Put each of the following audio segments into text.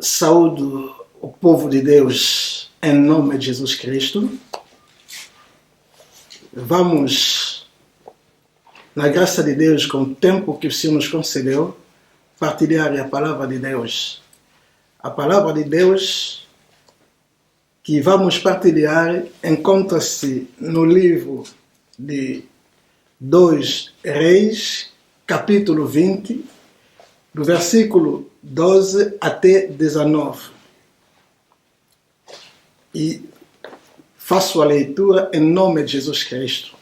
Saúdo o povo de Deus em nome de Jesus Cristo. Vamos, na graça de Deus, com o tempo que o Senhor nos concedeu, partilhar a palavra de Deus. A palavra de Deus que vamos partilhar encontra-se no livro de 2 Reis, capítulo 20, do versículo 12 até 19. E faço a leitura em nome de Jesus Cristo.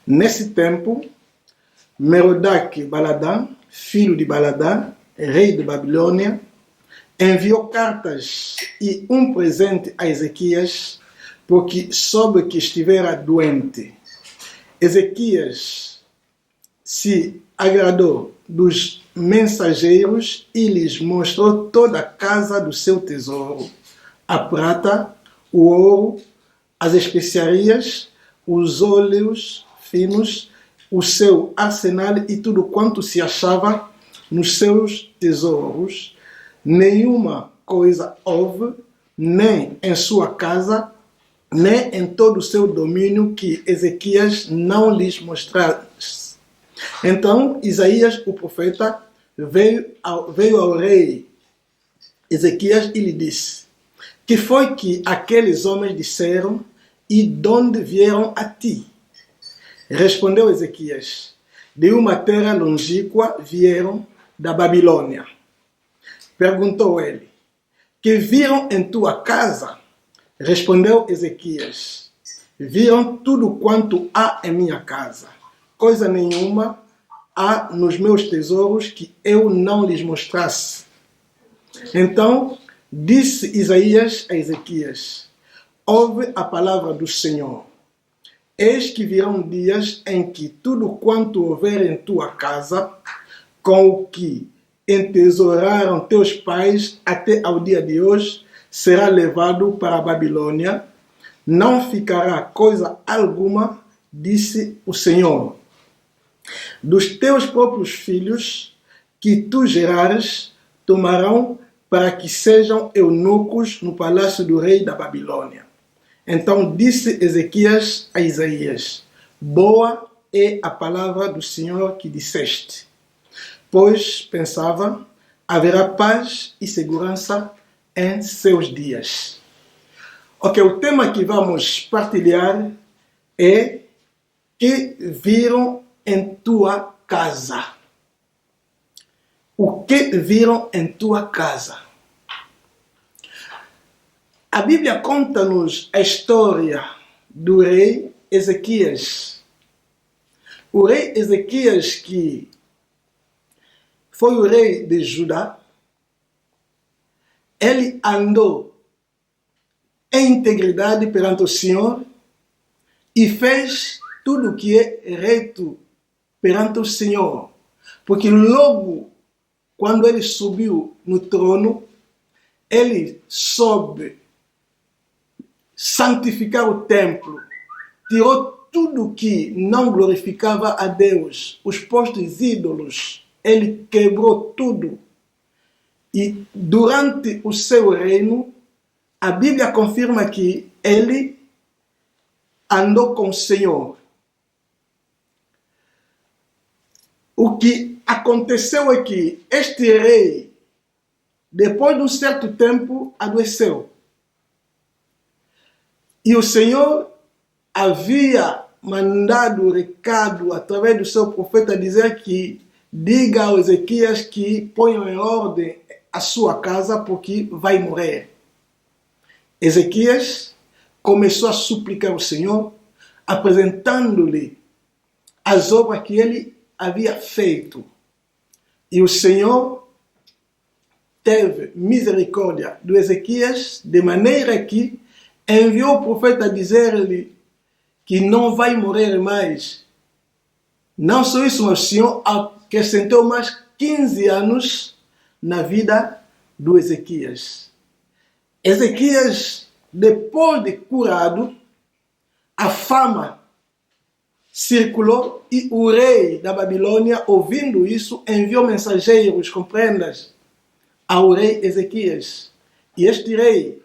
Nesse tempo, Merodach-Baladã, filho de Baladã, rei de Babilônia, enviou cartas e um presente a Ezequias, porque soube que estivera doente. Ezequias se agradou dos mensageiros e lhes mostrou toda a casa do seu tesouro, a prata, o ouro, as especiarias, os óleos finos, o seu arsenal e tudo quanto se achava nos seus tesouros. Nenhuma coisa houve, nem em sua casa, nem em todo o seu domínio, que Ezequias não lhes mostrasse. Então Isaías, o profeta, veio ao rei Ezequias e lhe disse: que foi que aqueles homens disseram e de onde vieram a ti? Respondeu Ezequias: de uma terra longínqua vieram, da Babilônia. Perguntou ele: que viram em tua casa? Respondeu Ezequias: viram tudo quanto há em minha casa. Coisa nenhuma há nos meus tesouros que eu não lhes mostrasse. Então disse Isaías a Ezequias: ouve a palavra do Senhor. Eis que virão dias em que tudo quanto houver em tua casa, com o que entesouraram teus pais até ao dia de hoje, será levado para a Babilônia. Não ficará coisa alguma, disse o Senhor. Dos teus próprios filhos que tu gerares, tomarão para que sejam eunucos no palácio do rei da Babilônia. Então disse Ezequias a Isaías: boa é a palavra do Senhor que disseste. Pois pensava, haverá paz e segurança em seus dias. Ok, o tema que vamos partilhar é que viram em tua casa. O que viram em tua casa? A Bíblia conta-nos a história do rei Ezequias. O rei Ezequias, que foi o rei de Judá, ele andou em integridade perante o Senhor e fez tudo o que é reto perante o Senhor. Porque logo quando ele subiu no trono, ele soube santificar o templo, tirou tudo que não glorificava a Deus, os postos ídolos, ele quebrou tudo. E durante o seu reino, a Bíblia confirma que ele andou com o Senhor. O que aconteceu é que este rei, depois de um certo tempo, adoeceu. E o Senhor havia mandado o recado através do seu profeta dizer que diga ao Ezequias que ponha em ordem a sua casa porque vai morrer. Ezequias começou a suplicar ao Senhor, apresentando-lhe as obras que ele havia feito. E o Senhor teve misericórdia do Ezequias, de maneira que enviou o profeta a dizer-lhe que não vai morrer mais. Não só isso, mas o Senhor acrescentou mais 15 anos na vida do Ezequias. Ezequias, depois de curado, a fama circulou e o rei da Babilônia, ouvindo isso, enviou mensageiros, compreendas, ao rei Ezequias. E este rei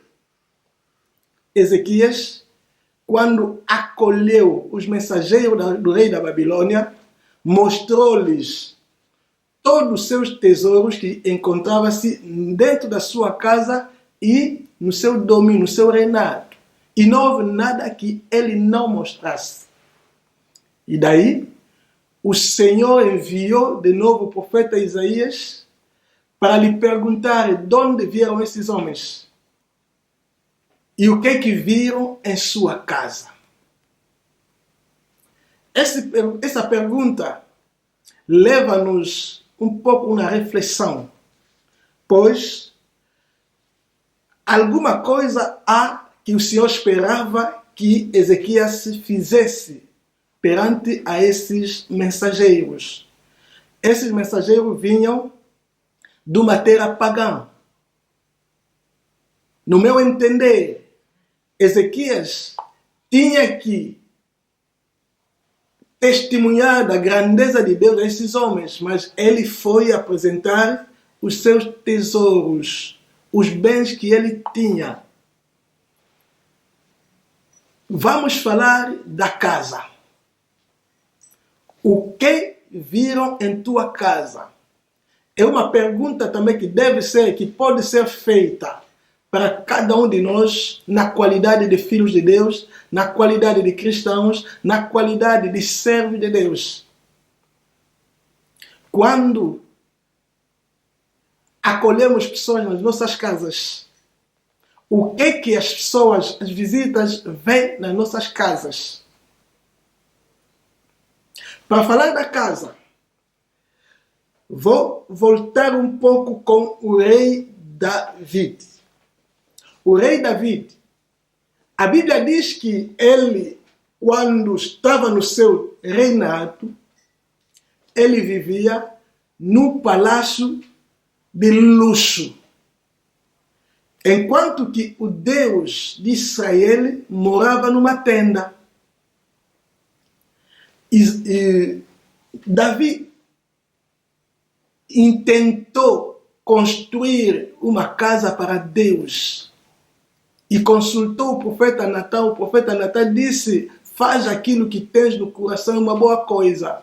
Ezequias, quando acolheu os mensageiros do rei da Babilônia, mostrou-lhes todos os seus tesouros que encontrava-se dentro da sua casa e no seu domínio, no seu reinado. E não houve nada que ele não mostrasse. E daí, o Senhor enviou de novo o profeta Isaías para lhe perguntar de onde vieram esses homens e o que viram em sua casa. Essa pergunta leva-nos um pouco na reflexão, pois alguma coisa há que o Senhor esperava que Ezequias fizesse perante a esses mensageiros. Esses mensageiros vinham de uma terra pagã. No meu entender, Ezequias tinha que testemunhar da grandeza de Deus a esses homens, mas ele foi apresentar os seus tesouros, os bens que ele tinha. Vamos falar da casa. O que viram em tua casa? É uma pergunta também que pode ser feita para cada um de nós na qualidade de filhos de Deus, na qualidade de cristãos, na qualidade de servos de Deus. Quando acolhemos pessoas nas nossas casas, o que as pessoas, as visitas, veem nas nossas casas? Para falar da casa, vou voltar um pouco com o rei David. O rei David, a Bíblia diz que ele, quando estava no seu reinado, ele vivia no palácio de luxo. Enquanto que o Deus de Israel morava numa tenda. E Davi intentou construir uma casa para Deus e consultou o profeta Natan. O profeta Natan disse: faz aquilo que tens no coração, é uma boa coisa.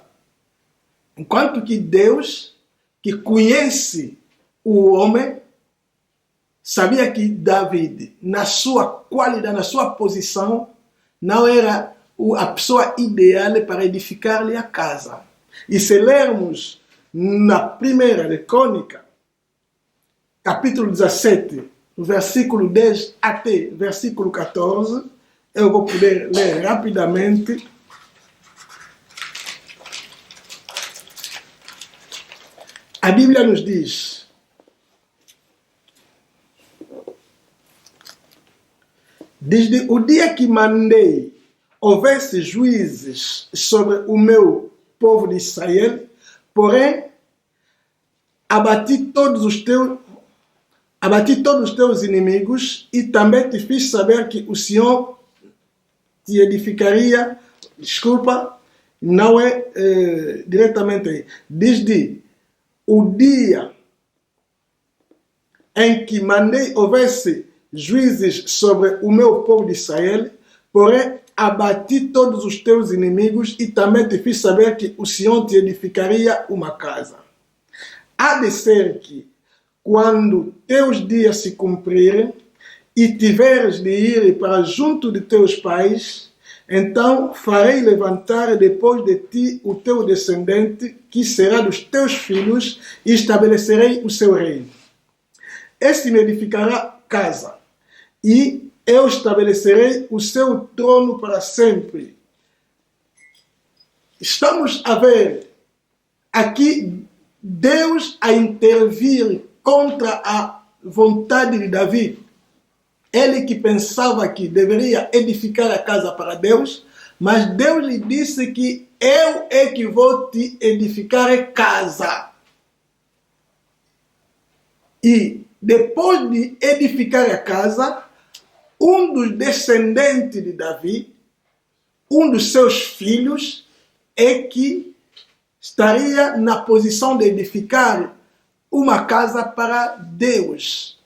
Enquanto que Deus, que conhece o homem, sabia que David, na sua qualidade, na sua posição, não era a pessoa ideal para edificar-lhe a casa. E se lermos na primeira de Crônica, capítulo 17, versículo 10 até versículo 14, eu vou poder ler rapidamente. A Bíblia nos diz: desde o dia que mandei houvesse juízes sobre o meu povo de Israel, porém abati todos os teus inimigos e também te fiz saber que o Senhor te edificaria. Desculpa, não é diretamente aí. Desde o dia em que mandei houvesse juízes sobre o meu povo de Israel, porém abati todos os teus inimigos e também te fiz saber que o Senhor te edificaria uma casa. Há de ser que, quando teus dias se cumprirem e tiveres de ir para junto de teus pais, então farei levantar depois de ti o teu descendente, que será dos teus filhos, e estabelecerei o seu reino. Este me edificará casa, e eu estabelecerei o seu trono para sempre. Estamos a ver aqui Deus a intervir contra a vontade de Davi. Ele que pensava que deveria edificar a casa para Deus, mas Deus lhe disse que eu é que vou te edificar a casa. E depois de edificar a casa, um dos descendentes de Davi, um dos seus filhos, é que estaria na posição de edificar uma casa para Deus.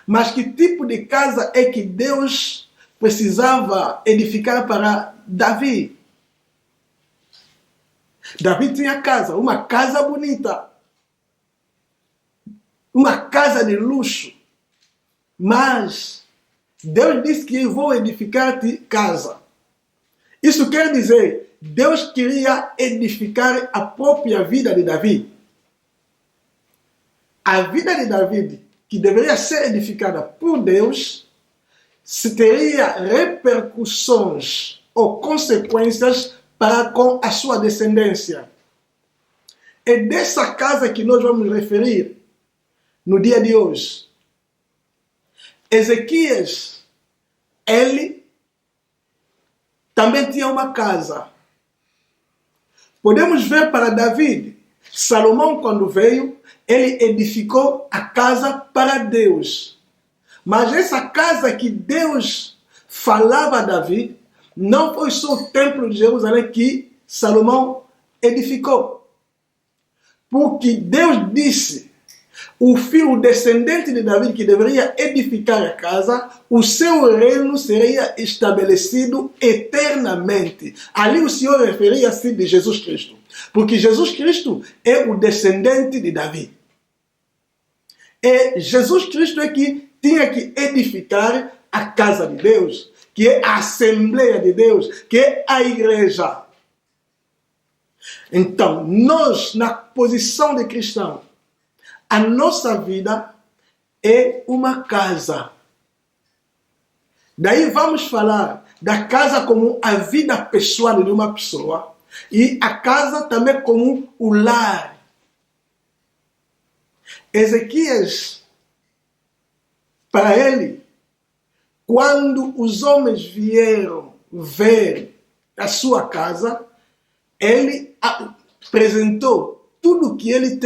Mas que tipo de casa é que Deus precisava edificar para Davi? Davi tinha casa, uma casa bonita, uma casa de luxo. Mas Deus disse que eu vou edificar-te casa. Isso quer dizer, Deus queria edificar a própria vida de Davi. A vida de Davi, que deveria ser edificada por Deus, teria repercussões ou consequências para com a sua descendência. É dessa casa que nós vamos referir no dia de hoje. Ezequias, ele também tinha uma casa. Podemos ver para Davi, Salomão quando veio, ele edificou a casa para Deus. Mas essa casa que Deus falava a Davi, não foi só o templo de Jerusalém que Salomão edificou. Porque Deus disse, o filho, o descendente de Davi que deveria edificar a casa, o seu reino seria estabelecido eternamente. Ali o Senhor referia-se de Jesus Cristo. Porque Jesus Cristo é o descendente de Davi. E Jesus Cristo é que tinha que edificar a casa de Deus, que é a Assembleia de Deus, que é a igreja. Então, nós, na posição de cristão, a nossa vida é uma casa. Daí vamos falar da casa como a vida pessoal de uma pessoa e a casa também como o lar. Ezequias, para ele, quando os homens vieram ver a sua casa, ele apresentou tudo que ele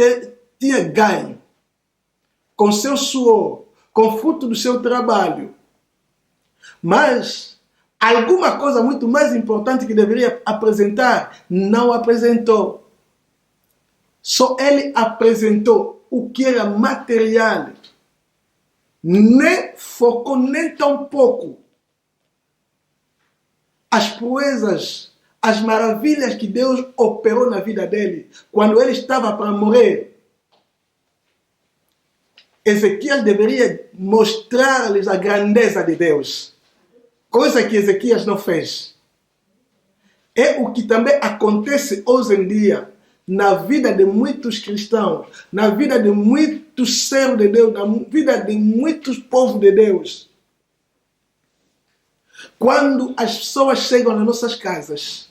tinha ganho, com seu suor, com fruto do seu trabalho. Mas alguma coisa muito mais importante que deveria apresentar, não apresentou. Só ele apresentou o que era material. Nem focou nem tão pouco as proezas, as maravilhas que Deus operou na vida dele, quando ele estava para morrer. Ezequias deveria mostrar-lhes a grandeza de Deus, coisa que Ezequias não fez. É o que também acontece hoje em dia na vida de muitos cristãos, na vida de muitos servos de Deus, na vida de muitos povos de Deus. Quando as pessoas chegam nas nossas casas,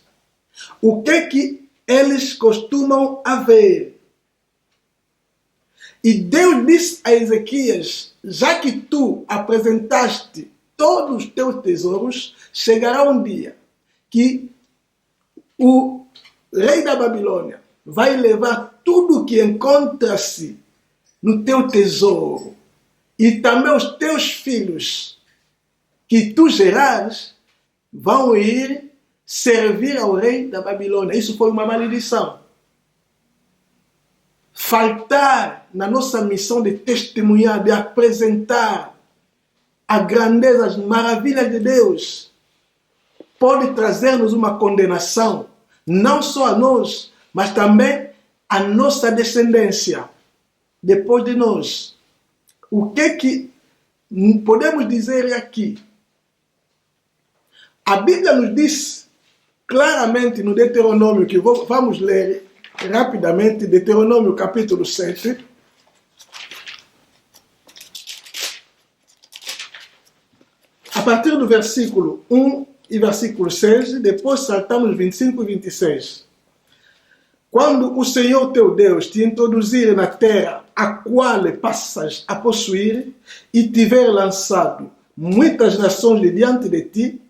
o que eles costumam a ver? E Deus disse a Ezequias, já que tu apresentaste todos os teus tesouros, chegará um dia que o rei da Babilônia vai levar tudo que encontra-se no teu tesouro e também os teus filhos que tu gerares vão ir servir ao rei da Babilônia. Isso foi uma maldição. Faltar na nossa missão de testemunhar, de apresentar a grandeza, as maravilhas de Deus, pode trazer-nos uma condenação, não só a nós, mas também a nossa descendência, depois de nós. O que podemos dizer aqui? A Bíblia nos diz claramente no Deuteronômio, que vamos ler rapidamente, Deuteronômio capítulo 7, a partir do versículo 1 e versículo 6, depois saltamos 25 e 26. Quando o Senhor teu Deus te introduzir na terra a qual passas a possuir e tiver lançado muitas nações de diante de ti,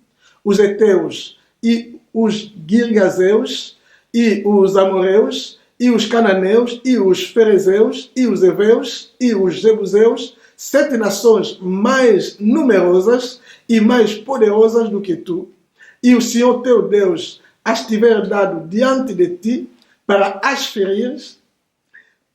os heteus e os girgazeus e os amoreus e os cananeus e os ferezeus e os heveus e os jebuseus, 7 nações mais numerosas e mais poderosas do que tu, e o Senhor teu Deus as tiver dado diante de ti para as ferires,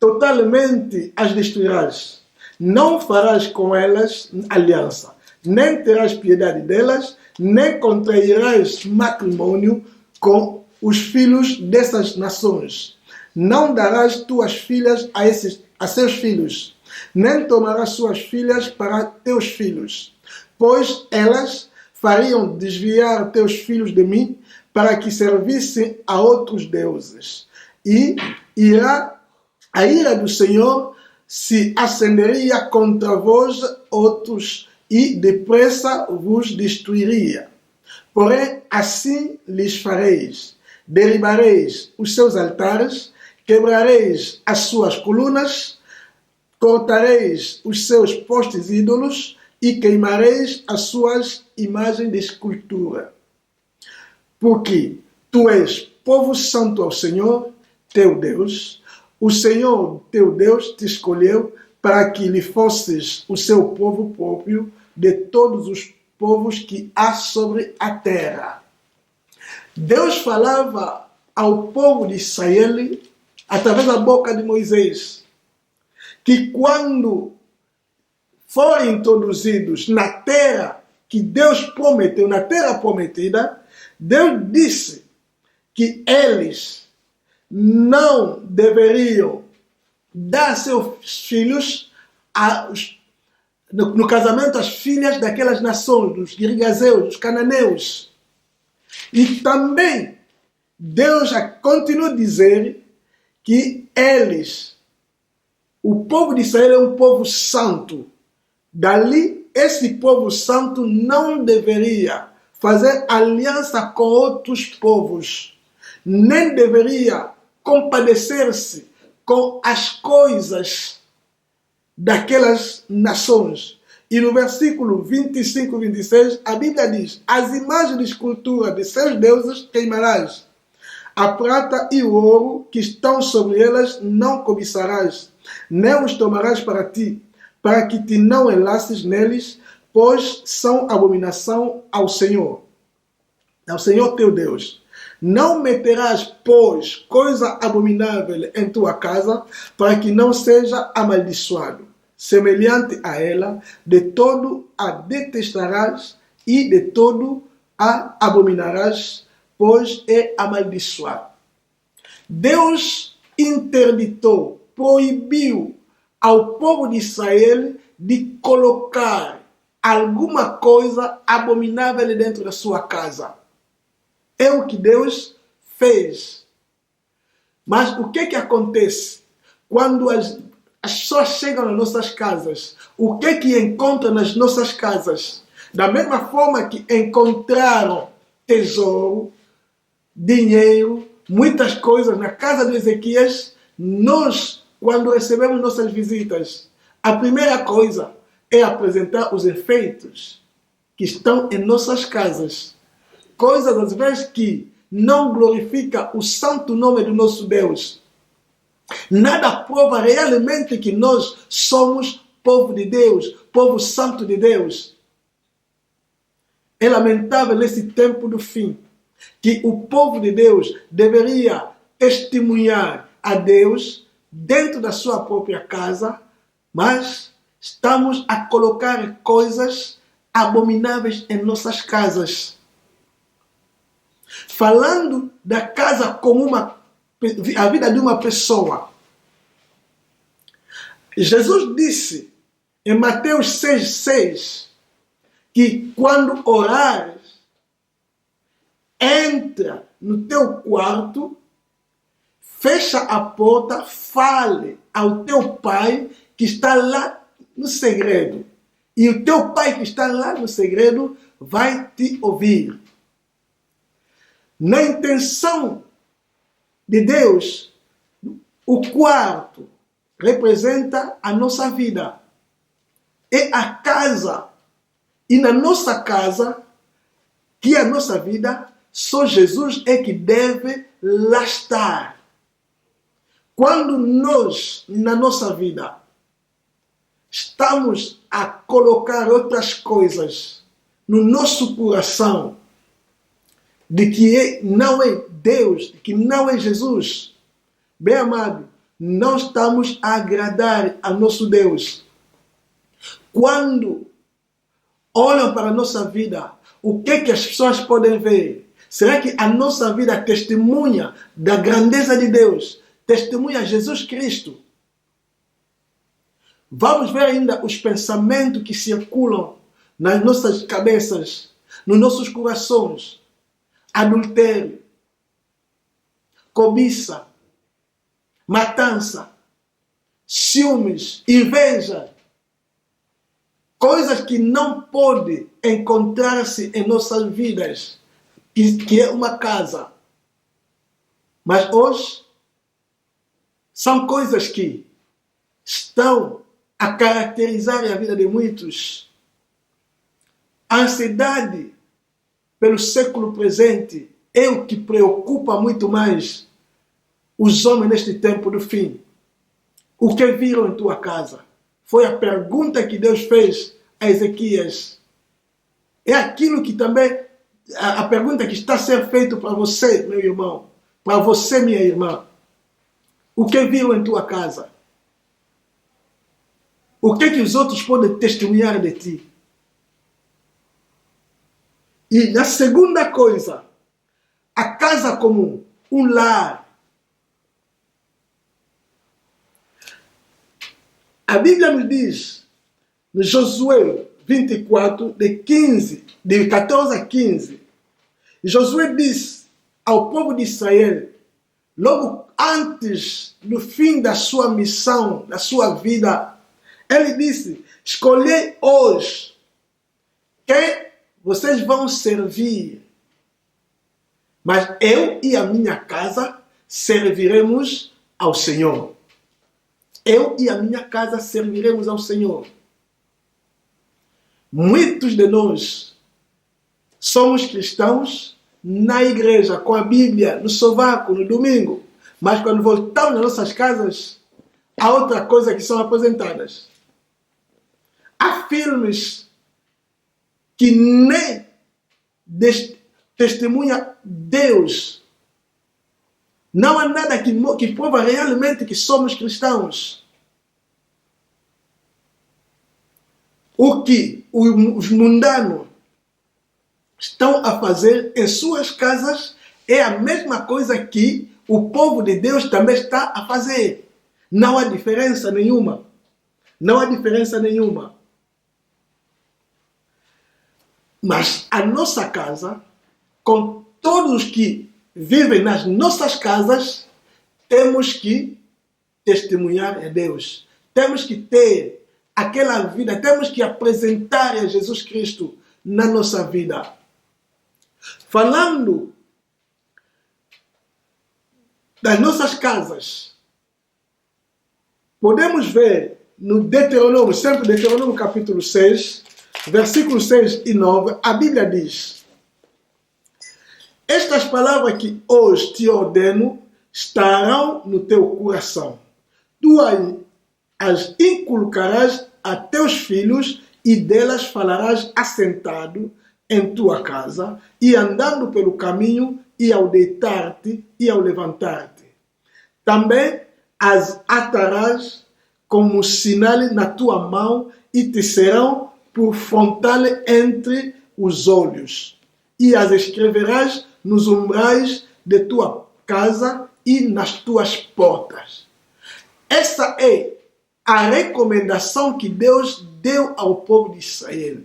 totalmente as destruirás. Não farás com elas aliança, nem terás piedade delas, nem contrairás matrimônio com os filhos dessas nações. Não darás tuas filhas a seus filhos, nem tomarás suas filhas para teus filhos, pois elas fariam desviar teus filhos de mim, para que servissem a outros deuses. E a ira do Senhor se acenderia contra vós outros, e depressa vos destruiria. Porém, assim lhes fareis: derribareis os seus altares, quebrareis as suas colunas, cortareis os seus postes ídolos e queimareis as suas imagens de escultura. Porque tu és povo santo ao Senhor, teu Deus. O Senhor, teu Deus, te escolheu para que lhe fosses o seu povo próprio de todos os povos que há sobre a terra. Deus falava ao povo de Israel, através da boca de Moisés, que quando forem introduzidos na terra que Deus prometeu, na terra prometida, Deus disse que eles não deveriam dar seus filhos no casamento às filhas daquelas nações, dos girgazeus, dos cananeus. E também Deus já continua a dizer que eles, o povo de Israel é um povo santo. Dali, esse povo santo não deveria fazer aliança com outros povos, nem deveria compadecer-se com as coisas daquelas nações. E no versículo 25 e 26, a Bíblia diz: as imagens de escultura de seus deuses queimarás. A prata e o ouro que estão sobre elas não cobiçarás, nem os tomarás para ti, para que te não enlaces neles, pois são abominação ao Senhor teu Deus. Não meterás, pois, coisa abominável em tua casa, para que não seja amaldiçoado. Semelhante a ela, de todo a detestarás e de todo a abominarás, pois é amaldiçoado. Deus interditou, proibiu ao povo de Israel de colocar alguma coisa abominável dentro da sua casa. É o que Deus fez. Mas o que acontece quando as pessoas chegam nas nossas casas? O que encontram nas nossas casas? Da mesma forma que encontraram tesouro, dinheiro, muitas coisas na casa de Ezequias, nós, quando recebemos nossas visitas, a primeira coisa é apresentar os efeitos que estão em nossas casas. Coisas, às vezes, que não glorificam o santo nome do nosso Deus. Nada prova realmente que nós somos povo de Deus, povo santo de Deus. É lamentável nesse tempo do fim que o povo de Deus deveria testemunhar a Deus dentro da sua própria casa, mas estamos a colocar coisas abomináveis em nossas casas. Falando da casa como a vida de uma pessoa. Jesus disse em Mateus 6,6 que quando orares, entra no teu quarto, fecha a porta, fale ao teu pai que está lá no segredo. E o teu pai que está lá no segredo vai te ouvir. Na intenção de Deus, o quarto representa a nossa vida. É a casa. E na nossa casa, que é a nossa vida, só Jesus é que deve lá estar. Quando nós, na nossa vida, estamos a colocar outras coisas no nosso coração, de que não é Deus, de que não é Jesus, bem amado, não estamos a agradar a nosso Deus. Quando olham para a nossa vida, o que as pessoas podem ver? Será que a nossa vida testemunha da grandeza de Deus? Testemunha Jesus Cristo? Vamos ver ainda os pensamentos que circulam nas nossas cabeças, nos nossos corações. Adultério, cobiça, matança, ciúmes, inveja. Coisas que não podem encontrar-se em nossas vidas, que é uma casa. Mas hoje, são coisas que estão a caracterizar a vida de muitos. A ansiedade pelo século presente é o que preocupa muito mais os homens neste tempo do fim. O que viram em tua casa? Foi a pergunta que Deus fez a Ezequias. É aquilo que também, a pergunta que está a ser feita para você, meu irmão, para você, minha irmã. O que viram em tua casa? O que os outros podem testemunhar de ti? E a segunda coisa, a casa como um lar. A Bíblia nos diz, no Josué 24, de 14 a 15, Josué diz ao povo de Israel, logo antes do fim da sua missão, da sua vida, ele disse, escolhei hoje quem vocês vão servir, mas eu e a minha casa serviremos ao Senhor. Eu e a minha casa serviremos ao Senhor. Muitos de nós somos cristãos na igreja, com a Bíblia, no sovaco, no domingo. Mas quando voltamos nas nossas casas, há outra coisa que são apresentadas. Há filmes que nem testemunha Deus. Não há nada que prova realmente que somos cristãos. O que os mundanos estão a fazer em suas casas é a mesma coisa que o povo de Deus também está a fazer. Não há diferença nenhuma. Não há diferença nenhuma. Mas a nossa casa, com todos que vivem nas nossas casas, temos que testemunhar a Deus. Temos que ter aquela vida, temos que apresentar a Jesus Cristo na nossa vida. Falando das nossas casas, podemos ver no Deuteronômio, sempre Deuteronômio capítulo 6, versículos 6 e 9, a Bíblia diz: estas palavras que hoje te ordeno estarão no teu coração. Tu as inculcarás a teus filhos e delas falarás assentado em tua casa e andando pelo caminho e ao deitar-te e ao levantar-te. Também as atarás como sinal na tua mão e te serão por frontal entre os olhos. E as escreverás nos umbrais de tua casa e nas tuas portas. Essa é a recomendação que Deus deu ao povo de Israel.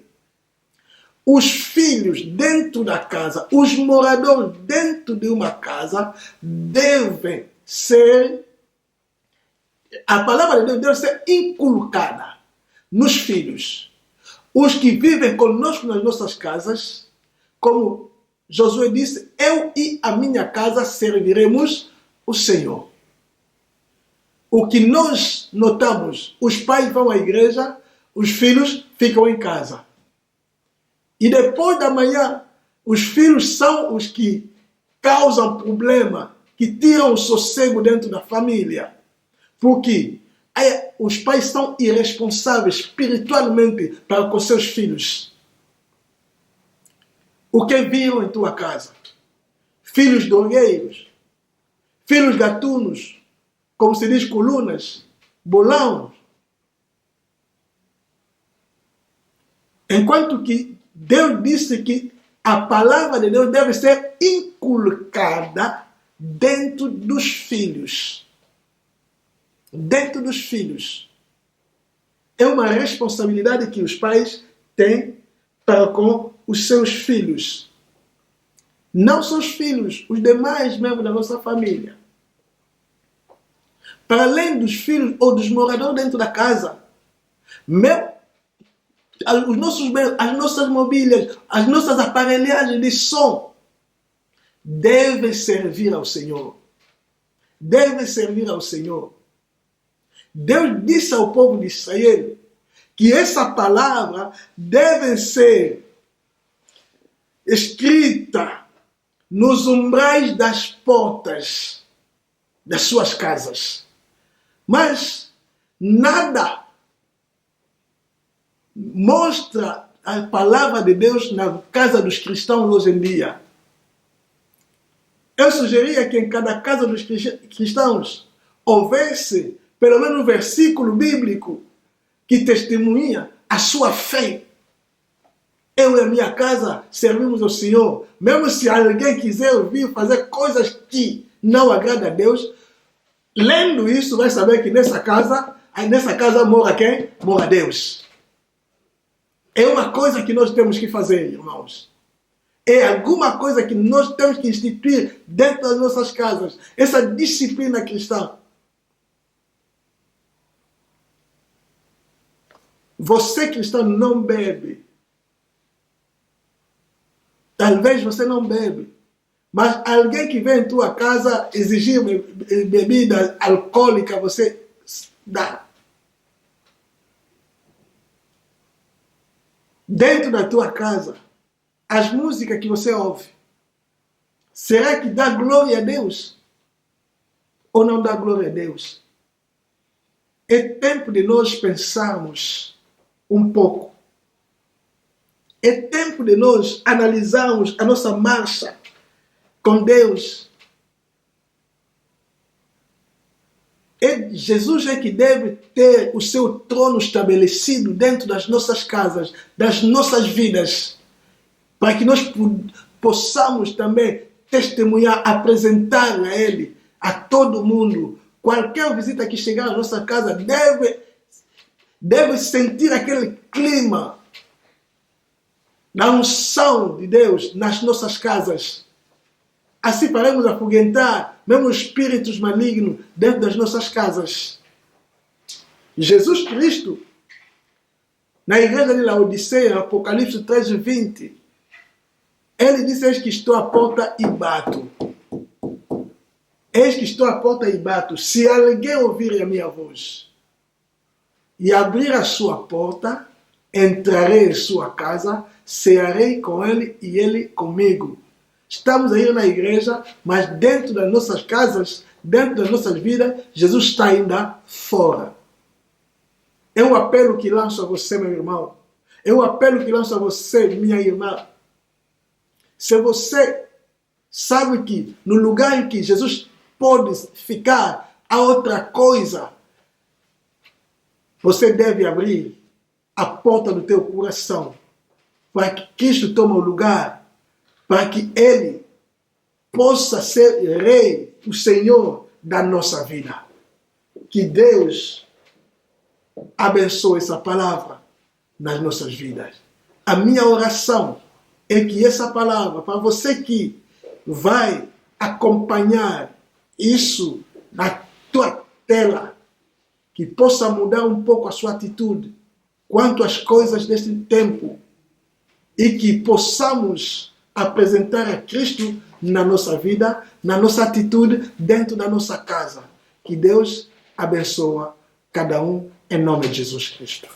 Os filhos dentro da casa, os moradores dentro de uma casa devem ser, a palavra de Deus deve ser inculcada nos filhos. Os que vivem conosco nas nossas casas, como Josué disse, eu e a minha casa serviremos o Senhor. O que nós notamos, os pais vão à igreja, os filhos ficam em casa. E depois da manhã, os filhos são os que causam problema, que tiram o sossego dentro da família. Porque os pais são irresponsáveis espiritualmente para com seus filhos. O que viram em tua casa? Filhos drogueiros, filhos gatunos, como se diz, colunas, bolão. Enquanto que Deus disse que a palavra de Deus deve ser inculcada dentro dos filhos. Dentro dos filhos. É uma responsabilidade que os pais têm para com os seus filhos. Não só os filhos, os demais membros da nossa família. Para além dos filhos ou dos moradores dentro da casa, os nossos bens, as nossas mobílias, as nossas aparelhagens de som devem servir ao Senhor. Devem servir ao Senhor. Deus disse ao povo de Israel que essa palavra deve ser escrita nos umbrais das portas das suas casas. Mas nada mostra a palavra de Deus na casa dos cristãos hoje em dia. Eu sugeria que em cada casa dos cristãos houvesse pelo menos um versículo bíblico que testemunha a sua fé. Eu e a minha casa servimos ao Senhor. Mesmo se alguém quiser ouvir fazer coisas que não agradam a Deus, lendo isso vai saber que nessa casa mora quem? Mora Deus. É uma coisa que nós temos que fazer, irmãos. É alguma coisa que nós temos que instituir dentro das nossas casas. Essa disciplina cristã. Você cristão não bebe. Talvez você não bebe. Mas alguém que vem em tua casa exigir bebida alcoólica, você dá. Dentro da tua casa, as músicas que você ouve, será que dá glória a Deus? Ou não dá glória a Deus? É tempo de nós pensarmos um pouco. É tempo de nós analisarmos a nossa marcha com Deus. Jesus é que deve ter o seu trono estabelecido dentro das nossas casas, das nossas vidas, para que nós possamos também testemunhar, apresentar a Ele, a todo mundo. Qualquer visita que chegar à nossa casa deve sentir aquele clima da unção de Deus nas nossas casas. Assim faremos afugentar mesmo espíritos malignos dentro das nossas casas. Jesus Cristo, na igreja de Laodiceia, Apocalipse 13:20, ele disse: eis que estou à porta e bato. Eis que estou à porta e bato. Se alguém ouvir a minha voz e abrir a sua porta, entrarei em sua casa, cearei com ele e ele comigo. Estamos aí na igreja, mas dentro das nossas casas, dentro das nossas vidas, Jesus está ainda fora. É um apelo que lanço a você, meu irmão. É um apelo que lanço a você, minha irmã. Se você sabe que no lugar em que Jesus pode ficar, há outra coisa, você deve abrir a porta do teu coração para que Cristo tome o lugar, para que Ele possa ser Rei, o Senhor da nossa vida. Que Deus abençoe essa palavra nas nossas vidas. A minha oração é que essa palavra, para você que vai acompanhar isso na tua tela, que possa mudar um pouco a sua atitude quanto às coisas deste tempo e que possamos apresentar a Cristo na nossa vida, na nossa atitude, dentro da nossa casa. Que Deus abençoe cada um em nome de Jesus Cristo.